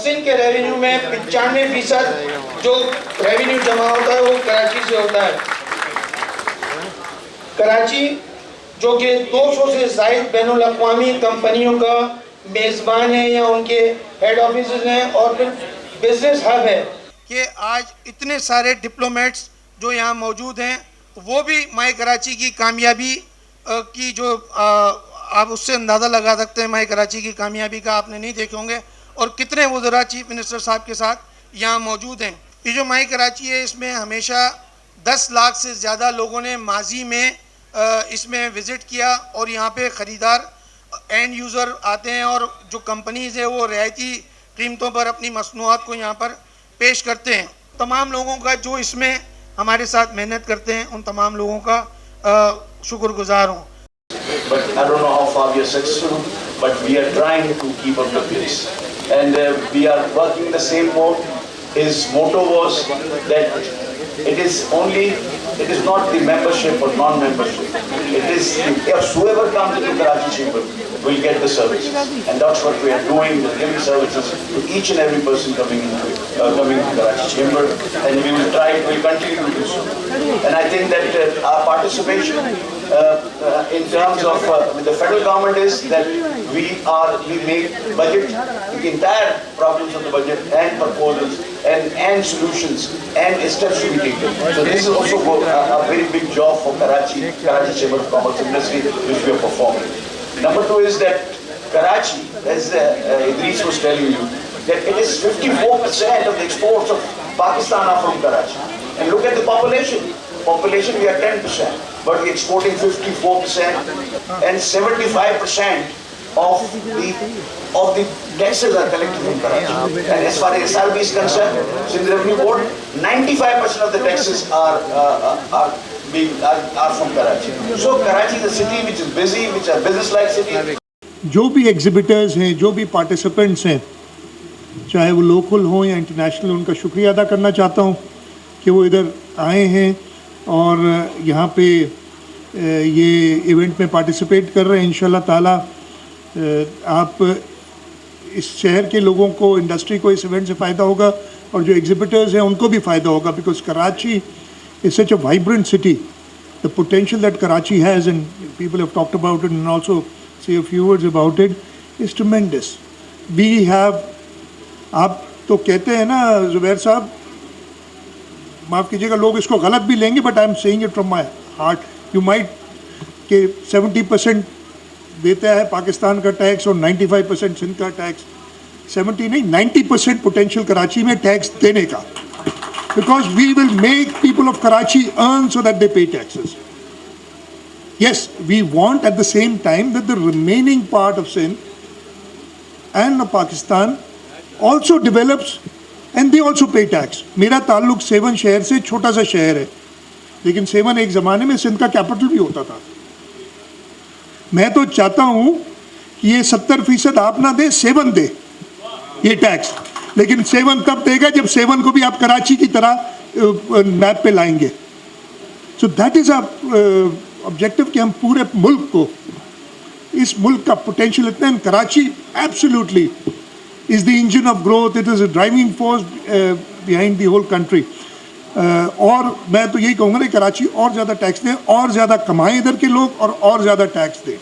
सिंध के रेवेन्यू में 95% जो रेवेन्यू जमा होता है वो कराची से होता है। कराची जो कि 200 से ज़ायद बैनुल अक़वामी कंपनियों का मेज़बान है या उनके हेड ऑफिस हैं और फिर बिजनेस हब है कि आज इतने सारे डिप्लोमेट्स जो यहाँ मौजूद हैं वो भी माय कराची की कामयाबी की जो आप उससे अंदाज़ा लगा सकते हैं। माय कराची की कामयाबी का आपने नहीं देखे होंगे और कितने वज़रा चीफ मिनिस्टर साहब के साथ यहाँ मौजूद हैं। ये जो माय कराची है इसमें हमेशा 10 लाख से ज़्यादा लोगों ने माजी में इसमें विज़िट किया और यहाँ पे ख़रीदार एंड यूज़र आते हैं और जो कंपनीज़ है वो रियायती कीमतों पर अपनी मसनूआत को यहाँ पर पेश करते हैं। तमाम लोगों का जो इसमें हमारे साथ मेहनत करते हैं उन तमाम लोगों का शुक्रगुजार हूँ। But I don't know how far we are successful, but we are trying to keep up the pace. And we are working in the same mode. His motto was that it is not the membership or non-membership. It is whoever comes into Karachi Chamber will get the services. And that's what we are doing, we're giving services to each and every person coming to Karachi Chamber. And we will continue to do so. And I think that our participation in terms of the federal government is that we make budget, the entire problems of the budget and proposals and solutions and steps to be taken. So this is also a very big job for Karachi Chamber of Commerce Industry which we are performing. Number two is that Karachi, as Idris was telling you, that it is 54% of the exports of Pakistan are from Karachi. And look at the population. Population we are 10%, but we are exporting 54% and 75% of the taxes are collected from Karachi. And as far as SRB is concerned, Sindh Revenue Board, 95% of the taxes are from Karachi. So Karachi is a city which is busy, which is a business-like city. जो भी exhibitors हैं, जो भी participants हैं, चाहे वो local हों या इंटरनेशनल, उनका शुक्रिया अदा करना चाहता हूँ कि वो इधर आए हैं और यहाँ पे ये इवेंट में पार्टिसिपेट कर रहे हैं। इंशाल्लाह ताला आप इस शहर के लोगों को, इंडस्ट्री को इस इवेंट से फ़ायदा होगा और जो एग्जिबिटर्स हैं उनको भी फ़ायदा होगा, because Karachi is such a vibrant city. The potential that Karachi has and people have talked about it and also say a few words about it, is tremendous. We have, आप तो कहते हैं ना जुबैर साहब, माफ़ कीजिएगा लोग इसको गलत भी लेंगे, but I am saying it from my heart. You might के 70% देता है पाकिस्तान का टैक्स और 95% सिंध का टैक्स. 70 नहीं, 90% पोटेंशियल कराची में टैक्स देने का, because we will make people of Karachi earn so that they pay taxes. Yes, we want at the same time that the remaining part of Sindh and of Pakistan also develops and they also pay tax. मेरा ताल्लुक seven शहर से, छोटा सा शहर है, लेकिन seven एक ज़माने में सिंध का कैपिटल भी होता था. मैं तो चाहता हूँ कि ये 70% आप ना दे, सेवन दे ये टैक्स, लेकिन सेवन तब देगा जब सेवन को भी आप कराची की तरह मैप पे लाएंगे. So that is a objective कि हम पूरे मुल्क को, इस मुल्क का पोटेंशियल इतना है. Karachi absolutely is the engine of growth, it is a driving force behind the whole country. और मैं तो यही कहूँगा ना, कराची और ज़्यादा टैक्स दें, और ज़्यादा कमाएं इधर के लोग और ज़्यादा टैक्स दें.